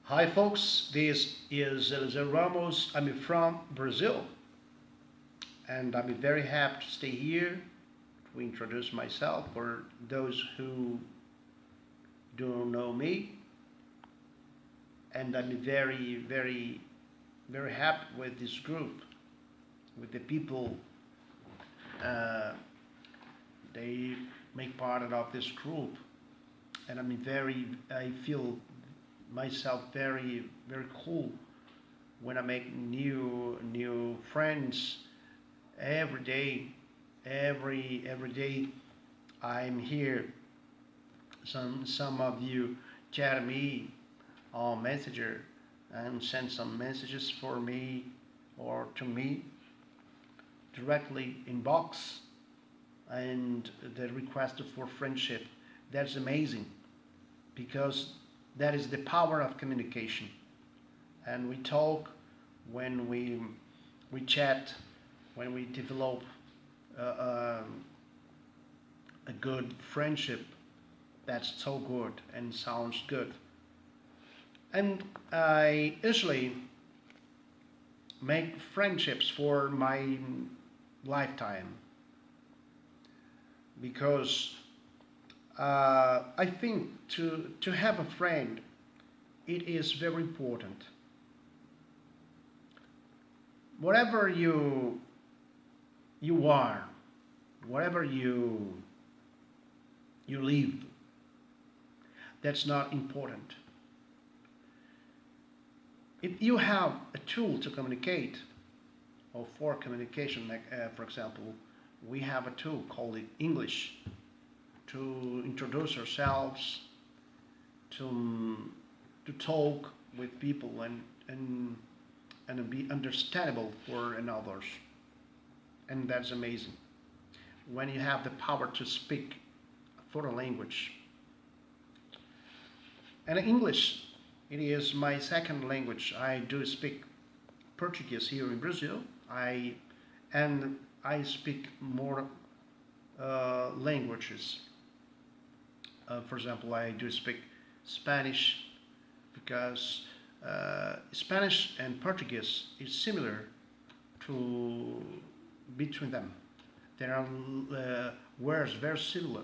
Hi, folks. This is Elisa Ramos. I'm from Brazil, and I'm very happy to stay here to introduce myself for those who don't know me. And I'm very happy with this group, with the people uh, they make part of this group, and I feel myself very cool when I make new friends every day. Every day I'm here. Some of you chat me on Messenger and send some messages for me or to me directly inbox and the request for friendship. That's amazing because that is the power of communication. And we talk when we chat, when we develop uh, um, a good friendship. That's so good and sounds good. And I usually make friendships for my lifetime because I think to have a friend it is very important. Whatever you are, whatever you live, that's not important. If you have a tool to communicate or for communication, like for example, we have a tool called English to introduce ourselves, to to talk with people and be understandable for another, and that's amazing. When you have the power to speak a foreign language, and English, it is my second language. I do speak Portuguese here in Brazil. And I speak more languages. For example, I do speak Spanish because Spanish and Portuguese is similar to between them. There are words very similar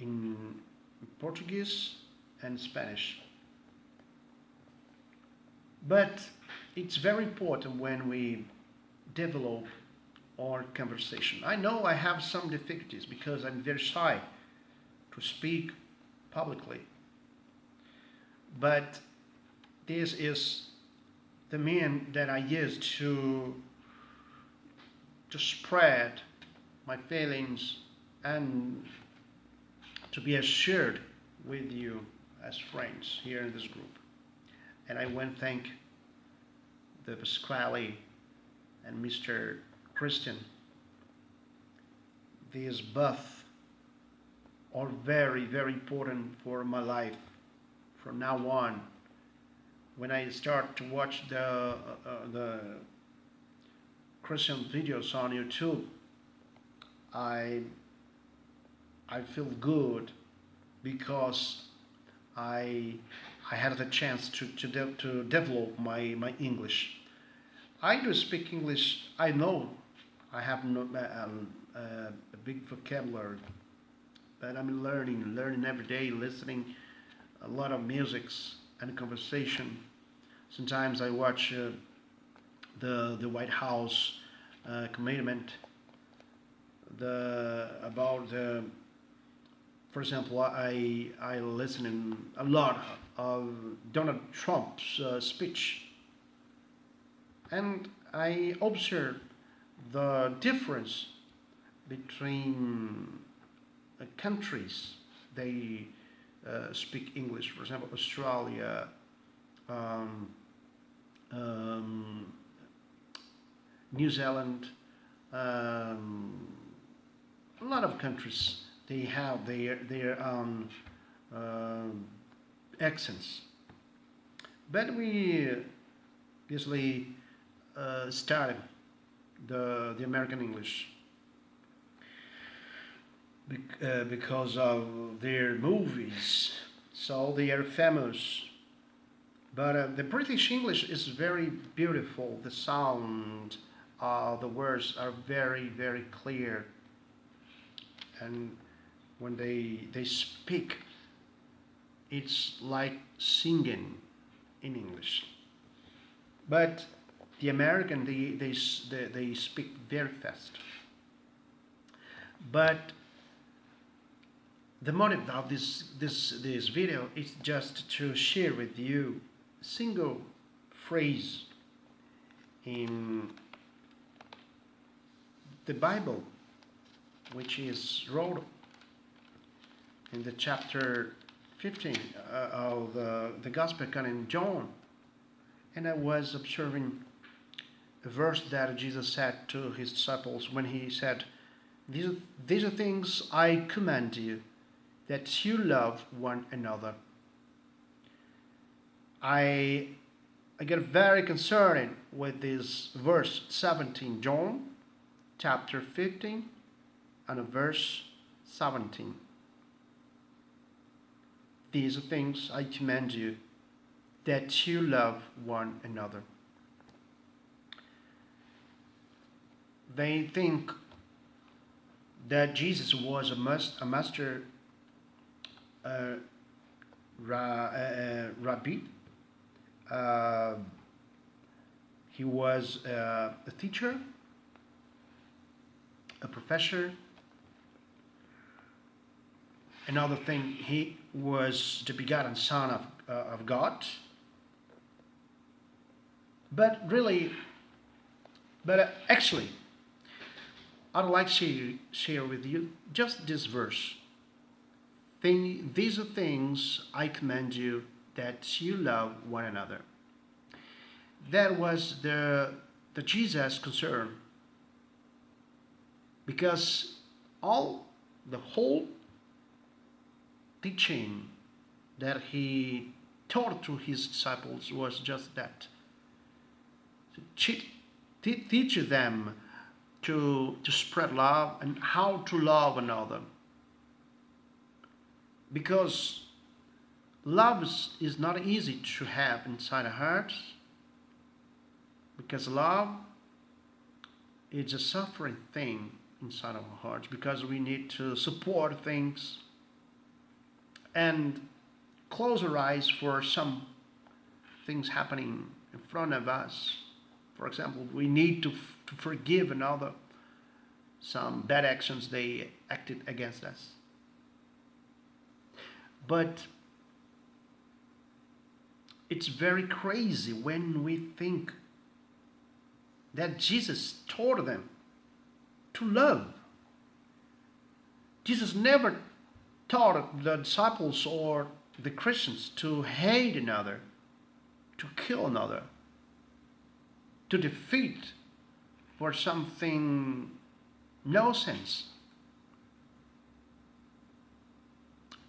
in Portuguese and Spanish. But it's very important when we develop our conversation. I know I have some difficulties because I'm very shy to speak publicly, but this is the mean that I use to spread my feelings and to be assured with you as friends here in this group. And I want to thank the Pasquale and Mr. Christian. These both are very important for my life from now on. When I start to watch the Christian videos on YouTube, I I feel good because I I had the chance to develop my English. I do speak English. I know I have no, a big vocabulary, but I'm learning every day, listening a lot of musics and conversation. Sometimes I watch the White House commitment the about the for example, I listen in a lot of Donald Trump's speech, and I observe the difference between countries. They speak English. For example, Australia, um, um, New Zealand, um, a lot of countries they have their own uh, accents. But we usually started the American English because of their movies. so they are famous. But the British English is very beautiful. The sound, the words are very, very clear. And when they speak, it's like singing in English. But the American, they speak very fast. But the motive of this video is just to share with you a single phrase in the Bible, which is wrote in the chapter 15 of the Gospel according to John. And I was observing a verse that Jesus said to his disciples when he said, these are things I command you, that you love one another. I get very concerned with this verse 17, John chapter 15 and verse 17. These are things I command you, that you love one another. They think that Jesus was a master rabbi. He was a teacher, a professor. Another thing, he was the begotten Son of God. But actually, I'd like to share with you just this verse. These are things I command you, that you love one another. That was the Jesus concern, because the whole teaching that he taught to his disciples was just that, to teach them to spread love and how to love another. Because love is not easy to have inside our hearts, because love is a suffering thing inside our hearts, because we need to support things and close our eyes for some things happening in front of us. For example, we need to forgive another some bad actions they acted against us. But it's very crazy when we think that Jesus taught them to love. Jesus never taught the disciples or the Christians to hate another, to kill another, to defeat for something no sense.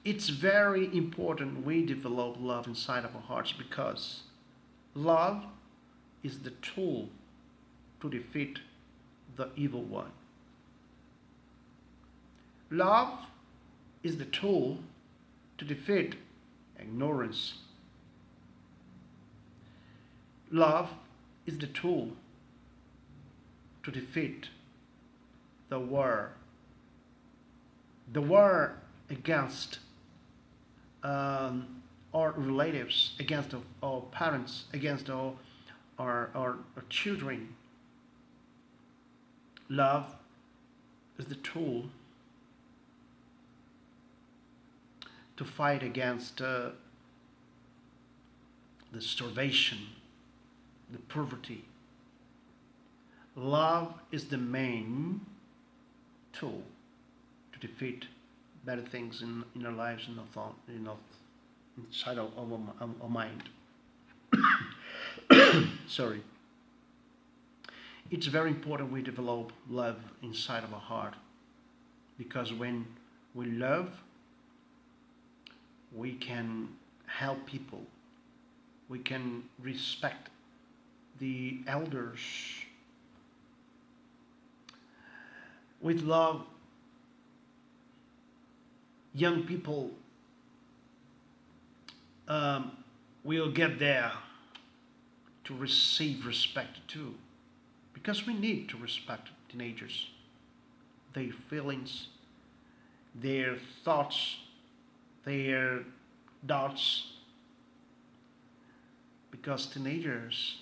It's very important we develop love inside of our hearts, because love is the tool to defeat the evil one. Love is the tool to defeat ignorance. Love is the tool to defeat the war against our relatives, against our parents, against our children. Love is the tool to fight against the starvation, the poverty. Love is the main tool to defeat bad things in our lives, in our thought, inside of our mind. Sorry. It's very important we develop love inside of our heart, because when we love, we can help people. We can respect the elders. With love, young people um, will get there to receive respect too. Because we need to respect teenagers, their feelings, their thoughts, their doubts, because teenagers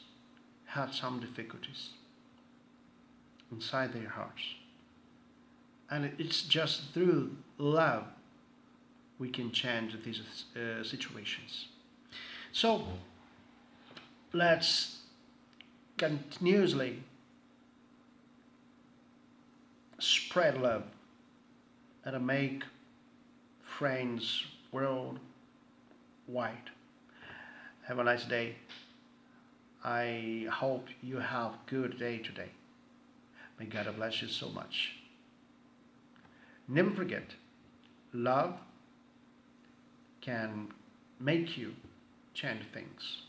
had some difficulties inside their hearts. And it's just through love we can change these situations. So let's continuously spread love and make friends worldwide. Have a nice day. I hope you have a good day today. May God bless you so much. Never forget, love can make you change things.